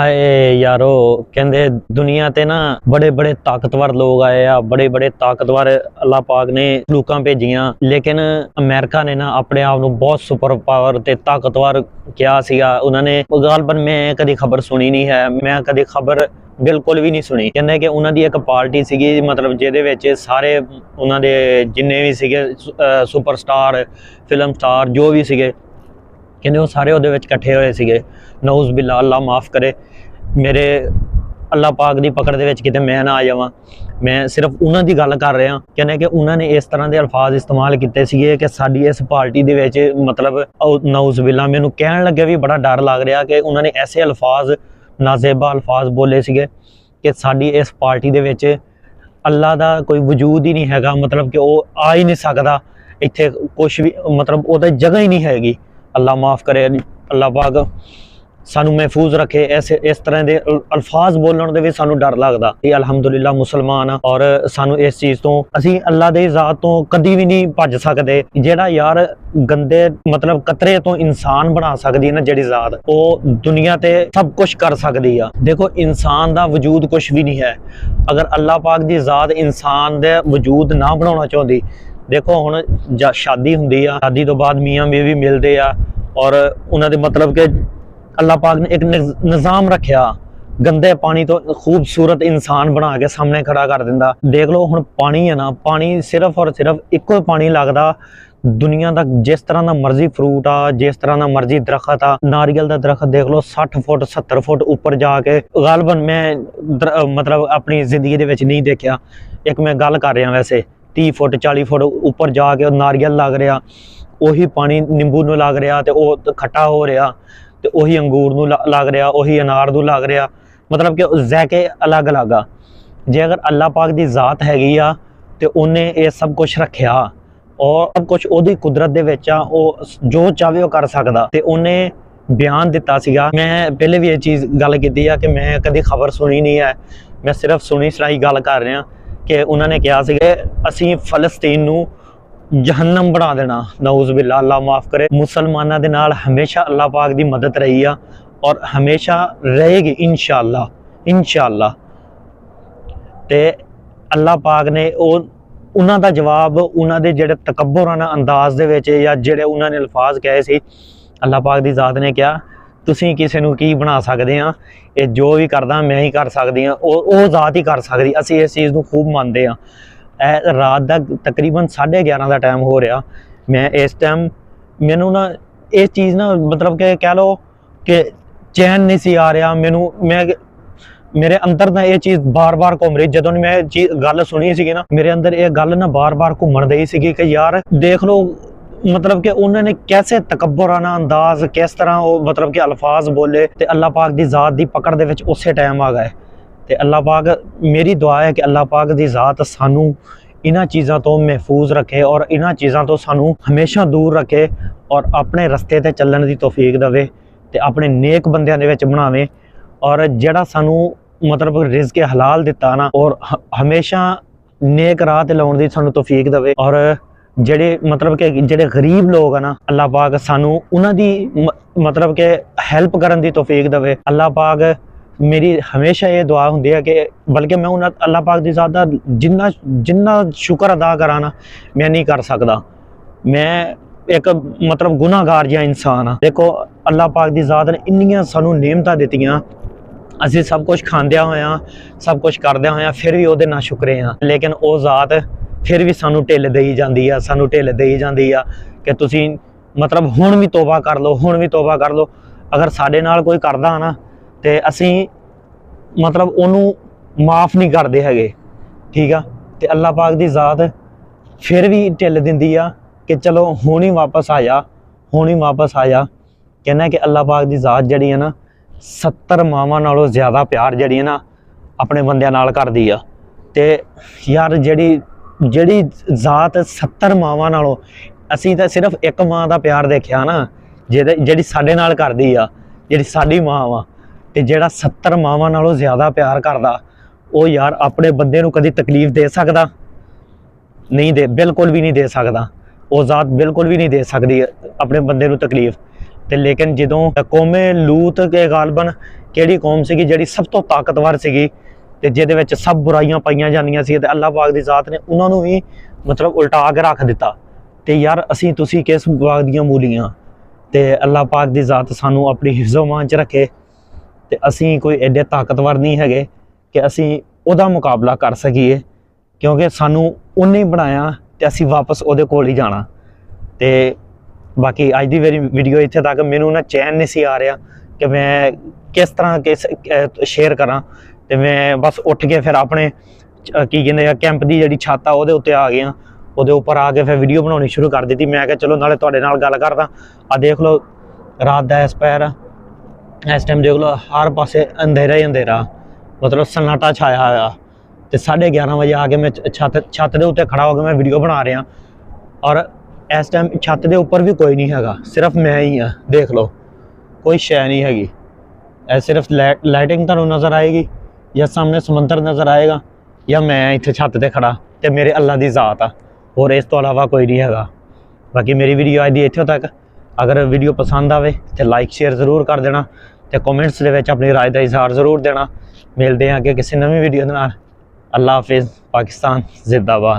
हाय यारो कहते दुनिया ते ना बड़े बड़े ताकतवर लोग आए आ, बड़े बड़े ताकतवर अल्लाह पाक ने लूका भेजियां, लेकिन अमेरिका ने ना अपने आप ਨੂੰ बहुत सुपर पावर ਤੇ ਤਾਕਤਵਰ ਕਿਹਾ ਸੀਗਾ। ਉਹਨਾਂ ਨੇ ਗਾਲਬਨ ਮੈਂ ਕਦੀ ਖਬਰ ਸੁਣੀ ਨਹੀਂ ਹੈ, ਮੈਂ ਕਦੀ ਖਬਰ ਬਿਲਕੁਲ ਵੀ ਨਹੀਂ ਸੁਣੀ। ਕਹਿੰਦੇ ਕਿ ਉਹਨਾਂ ਦੀ ਇੱਕ ਪਾਰਟੀ ਸੀਗੀ, ਮਤਲਬ ਜਿਹਦੇ ਵਿੱਚ ਸਾਰੇ ਉਹਨਾਂ ਦੇ ਜਿੰਨੇ ਵੀ ਸੀਗੇ ਸੁਪਰਸਟਾਰ ਫਿਲਮ ਸਟਾਰ ਜੋ ਵੀ ਸੀਗੇ, ਕਹਿੰਦੇ ਉਹ ਸਾਰੇ ਉਹਦੇ ਵਿੱਚ ਇਕੱਠੇ ਹੋਏ ਸੀਗੇ। ਨਊਜ਼ ਬਿल्ला अल्लाह माफ़ करे, मेरे अल्लाह पाक ਦੀ ਪਕੜ ਦੇ ਵਿੱਚ ਕਿਤੇ ਮੈਂ ਨਾ ਆ ਜਾਵਾਂ। ਮੈਂ ਸਿਰਫ ਉਹਨਾਂ ਦੀ ਗੱਲ ਕਰ ਰਿਹਾ। ਕਹਿੰਦੇ ਕਿ ਉਹਨਾਂ ਨੇ ਇਸ ਤਰ੍ਹਾਂ ਦੇ ਅਲਫਾਜ਼ ਇਸਤੇਮਾਲ ਕੀਤੇ ਸੀਗੇ ਕਿ ਸਾਡੀ ਇਸ ਪਾਰਟੀ ਦੇ ਵਿੱਚ ਮਤਲਬ ਨਊਜ਼ ਬਿल्ला ਮੈਨੂੰ ਕਹਿਣ ਲੱਗੇ ਵੀ ਬੜਾ ਡਰ ਲੱਗ ਰਿਹਾ ਕਿ ਉਹਨਾਂ ਨੇ ਐਸੇ ਅਲਫਾਜ਼ ਨਾਜ਼ੇਬਾ ਅਲਫਾਜ਼ ਬੋਲੇ ਸੀਗੇ ਕਿ ਸਾਡੀ ਇਸ ਪਾਰਟੀ ਦੇ ਵਿੱਚ ਅੱਲਾ ਦਾ ਕੋਈ ਵਜੂਦ ਹੀ ਨਹੀਂ ਹੈਗਾ, ਮਤਲਬ ਕਿ ਉਹ ਆ ਹੀ ਨਹੀਂ ਸਕਦਾ ਇੱਥੇ, ਕੁਛ ਵੀ ਮਤਲਬ ਉਹਦਾ ਜਗ੍ਹਾ ਹੀ ਨਹੀਂ ਹੈਗੀ। अल्लाह माफ़ करे, अल्लाह पाक सानू महफूज रखे। ऐसे इस तरह के अल्फाज बोलने दे भी सानू डर लगता। ये अलहमदुलिल्लाह मुसलमान आ और सानू इस चीज़ तो असी अल्लाह दे ज़ात तो कभी भी नहीं भज सकते। जेड़ा यार गंदे मतलब कतरे तो इंसान बना सकती है ना जेड़ी ज़ात, वो दुनिया ते सब कुछ कर सकती है। देखो इंसान दा वजूद कुछ भी नहीं है अगर अल्लाह पाक दी ज़ात इंसान दे वजूद ना बनाना चाहती। देखो हुण शादी हुंदी आ, शादी तो बाद मियाँ बीवी मिलते आ और उन्होंने मतलब कि अल्लाह पाक ने एक निज़ाम रखा, गंदे पानी तो खूबसूरत इंसान बना के सामने खड़ा कर दिंदा। देख लो हुण पानी है ना, पानी सिर्फ और सिर्फ इको पानी लगता दुनिया का, जिस तरह का मर्जी फ्रूट आ, जिस तरह का मर्जी दरखत आ। नारियल का दरखत देख लो 60 फुट 70 फुट उपर जाके, गालबन मैं मतलब अपनी जिंदगी दे विच नहीं देखा। एक मैं गल कर रहा वैसे 30 फुट 40 फुट उपर जाके नारियल लग रहा, उही पानी नींबू नूं लग रहा तो वो खट्टा हो रहा, तो उही अंगूर नूं लग रहा, उही अनार नूं लग रहा, मतलब कि जैके अलग अलग आ। जे अगर अल्लाह पाक दी ज़ात हैगी आ तो उन्हें ये सब कुछ रखा और सब कुछ उहदी कुदरत दे विच आ, वो जो चाहे वो कर सकदा। ते उन्हें बयान दिता सीगा। मैं पहले भी ये चीज़ गल कीती आ कि मैं कभी खबर सुनी नहीं है, मैं सिर्फ सुनी सुनाई गल कर रहा कि उन्होंने कहा सीगे असी फलस्तीन नूं जहन्नम बना देना। नऊज़ बिल्ला अल्लाह माफ़ करे। मुसलमानों के नाल हमेशा अल्लाह पाक की मदद रही आ और हमेशा रहेगी इंशाअल्लाह इंशाअल्लाह। ते अल्लाह पाक ने उन्हां दा जवाब उन्हां दे जिहड़े तकब्बुराना अंदाज दे विच या जिहड़े उन्हां ने अल्फाज कहे सी, अल्लाह पाक की ज़ात ने कहा तुसीं किसी नूं की बना सकदे आ, ये जो भी करदा मैं ही कर सकदी हाँ, वो ज़ात ही कर सकदी। असीं इस चीज़ नूं खूब मानते हैं। रात का तकरीबन 11:30 का टाइम हो रहा, मैं इस टाइम मैनू ना ये चीज़ ना मतलब कि कह लो कि चैन नहीं सी आ रहा मैनू। मैं मेरे अंदर ना ये चीज़ बार बार घूम रही, जदों मैं गल सुनी सी ना मेरे अंदर ये गल ना बार बार घूमन दई सी कि यार देख लो मतलब कि उन्होंने कैसे तकब्बुराना अंदाज किस तरह वो मतलब कि अल्फाज बोले तो अल्लाह पाक की ज़ात की पकड़ दे विच उस टाइम आ गए। तो अल्लाह पाक मेरी दुआ है कि अल्लाह पाक की ज़ात सानू इन्हां चीज़ों तो महफूज रखे और इन्हां चीज़ों तो सानू हमेशा दूर रखे और अपने रस्ते ते चलण की तौफीक देवे ते अपने नेक बंदियां दे विच बनावे और जिहड़ा सानू मतलब रिज़्क़ हलाल दिता ना और हमेशा नेक राह ते लाउण दी सानू तौफीक देवे। और जेडे मतलब कि जेडे गरीब लोग है ना अल्लाह पाक सानू उन्हां दी मतलब कि हैल्प करन दी तौफीक देवे। अल्लाह पाक मेरी हमेशा ये दुआ हुंदी है कि बल्कि मैं उन्हां अल्लाह पाक दी ज़ात दा जिन्ना जिन्ना शुक्र अदा करा ना मैं नहीं कर सकदा। मैं एक मतलब गुनाहगार जिहा इंसान हाँ। देखो अल्लाह पाक दी ज़ात ने इन्नियां सानू नेमतां दित्तियां, असीं सब कुछ खांदियां होया सब कुछ करदियां होया फिर भी उहदे ना शुक्रे हाँ, लेकिन वो ज़ात फिर भी सानू ढिल दई जाती है, सानू ढिल दई जाती है कि तुसी मतलब हुण भी तौबा कर लो, हुण भी तौबा कर लो। अगर साडे नाल कोई करदा ना तो असी मतलब उन्होंने माफ़ नहीं करते हैगे, ठीक है। तो अल्लाह पाक की ज़ात फिर भी ढिल दिंदी आ कि चलो हुण ही वापस आ जा, हुण ही वापस आ जा। कहना कि अल्लाह पाक की ज़ात जिहड़ी है ना 70 मावां नालों ज़्यादा प्यार जिहड़ी है ना अपने बंदियां नाल करदी आ। ते यार ਜਿਹੜੀ ज़ात 70 मावां नालों असीं तां सिर्फ एक माँ का प्यार देखिया ना ਜਿਹੜੀ ਸਾਡੇ ਨਾਲ ਕਰਦੀ ਆ, ਜਿਹੜੀ ਸਾਡੀ माँ वा, ਤੇ ਜਿਹੜਾ 70 मावां नालों ज़्यादा प्यार करदा ਉਹ यार अपने बंदे नूं कदी तकलीफ दे सकदा नहीं, बिल्कुल भी नहीं दे सकदा। वो ज़ात बिल्कुल भी नहीं दे सकती अपने बंदे नूं तकलीफ। ਤੇ ਲੇਕਿਨ ਜਦੋਂ ਕੌਮੇ ਲੂਤ ਕੇ ਗਾਲਬਨ ਕਿਹੜੀ ਕੌਮ ਸੀਗੀ ਜਿਹੜੀ ਸਭ ਤੋਂ ਤਾਕਤਵਰ ਸੀਗੀ ਤੇ ਜਿਹਦੇ ਵਿੱਚ ਸਭ ਬੁਰਾਈਆਂ ਪਾਈਆਂ ਜਾਂਦੀਆਂ ਸੀ, ਤੇ ਅੱਲਾਹ ਪਾਕ ਦੀ ਜ਼ਾਤ ਨੇ ਉਹਨਾਂ ਨੂੰ ਵੀ ਮਤਲਬ ਉਲਟਾ ਕੇ ਰੱਖ ਦਿੱਤਾ। ਤੇ ਯਾਰ ਅਸੀਂ ਤੁਸੀਂ ਕਿਸ ਬਾਗ ਦੀਆਂ ਮੂਲੀਆਂ, ਤੇ ਅੱਲਾਹ ਪਾਕ ਦੀ ਜ਼ਾਤ ਸਾਨੂੰ ਆਪਣੀ ਹਿਫਜ਼ੋ-ਮਾਨ 'ਚ ਰੱਖੇ। ਤੇ ਅਸੀਂ ਕੋਈ ਐਡੇ ਤਾਕਤਵਰ ਨਹੀਂ ਹੈਗੇ ਕਿ ਅਸੀਂ ਉਹਦਾ ਮੁਕਾਬਲਾ ਕਰ ਸਕੀਏ, ਕਿਉਂਕਿ ਸਾਨੂੰ ਉਹਨੇ ਹੀ ਬਣਾਇਆ ਤੇ ਅਸੀਂ ਵਾਪਸ ਉਹਦੇ ਕੋਲ ਹੀ ਜਾਣਾ। ਤੇ ਬਾਕੀ ਅੱਜ ਦੀ ਮੇਰੀ ਵੀਡੀਓ ਇੱਥੇ ਤੱਕ। ਮੈਨੂੰ ਨਾ ਚੈਨ ਨਹੀਂ ਸੀ ਆ ਰਿਹਾ ਕਿ ਮੈਂ ਕਿਸ ਤਰ੍ਹਾਂ ਸ਼ੇਅਰ ਕਰਾਂ, ਤੇ ਮੈਂ ਬਸ ਉੱਠ ਕੇ ਫਿਰ ਆਪਣੇ ਕੀ ਕਹਿੰਦੇ ਆ ਕੈਂਪ ਦੀ ਜਿਹੜੀ ਛੱਤ ਆ ਉਹਦੇ ਉੱਤੇ ਆ ਗਿਆ। ਉਹਦੇ ਉੱਪਰ ਆ ਕੇ ਫਿਰ ਵੀਡੀਓ ਬਣਾਉਣੀ ਸ਼ੁਰੂ ਕਰ ਦਿੱਤੀ। ਮੈਂ ਕਿਹਾ ਚਲੋ ਨਾਲੇ ਤੁਹਾਡੇ ਨਾਲ ਗੱਲ ਕਰਦਾ। ਆ ਦੇਖ ਲਓ ਰਾਤ ਦਾ ਐਸਪਾਇਰ ਆ, ਇਸ ਟਾਈਮ ਦੇਖ ਲਓ ਹਰ ਪਾਸੇ ਅੰਧੇਰਾ ਹੀ ਅੰਧੇਰਾ, ਮਤਲਬ ਸन्नाटा ਛਾਇਆ ਹੋਇਆ। ਤੇ 11:30 ਵਜੇ ਆ ਕੇ ਮੈਂ ਛੱਤ ਦੇ ਉੱਤੇ ਖੜਾ ਹੋ ਕੇ ਮੈਂ ਵੀਡੀਓ ਬਣਾ ਰਿਹਾ, ਔਰ ਇਸ ਟਾਈਮ ਛੱਤ ਦੇ ਉੱਪਰ ਵੀ ਕੋਈ ਨਹੀਂ ਹੈਗਾ, ਸਿਰਫ ਮੈਂ ਹੀ ਆ। ਦੇਖ ਲਓ ਕੋਈ ਸ਼ੈ ਨਹੀਂ ਹੈਗੀ, ਇਹ ਸਿਰਫ ਲਾਈਟਿੰਗ ਤੁਹਾਨੂੰ ਨਜ਼ਰ ਆਏਗੀ, ਜਾਂ ਸਾਹਮਣੇ ਸਮੁੰਦਰ ਨਜ਼ਰ ਆਏਗਾ, ਜਾਂ ਮੈਂ ਇੱਥੇ ਛੱਤ ਤੇ ਖੜਾ ਤੇ ਮੇਰੇ ਅੱਲਾ ਦੀ ਜ਼ਾਤ ਆ, ਹੋਰ ਇਸ ਤੋਂ ਇਲਾਵਾ ਕੋਈ ਨਹੀਂ ਹੈਗਾ। ਬਾਕੀ ਮੇਰੀ ਵੀਡੀਓ ਅੱਜ ਦੀ ਇੱਥੋਂ ਤੱਕ। ਅਗਰ ਵੀਡੀਓ ਪਸੰਦ ਆਵੇ ਤੇ ਲਾਈਕ ਸ਼ੇਅਰ ਜ਼ਰੂਰ ਕਰ ਦੇਣਾ, ਤੇ ਕਮੈਂਟਸ ਦੇ ਵਿੱਚ ਆਪਣੀ ਰਾਏ ਦਾ ਇਜ਼ਹਾਰ ਜ਼ਰੂਰ ਦੇਣਾ। ਮਿਲਦੇ ਹਾਂ ਅੱਗੇ ਕਿਸੇ ਨਵੀਂ ਵੀਡੀਓ ਦੇ ਨਾਲ। ਅੱਲਾ ਹਾਫਿਜ਼। ਪਾਕਿਸਤਾਨ ਜ਼ਿੰਦਾਬਾਦ।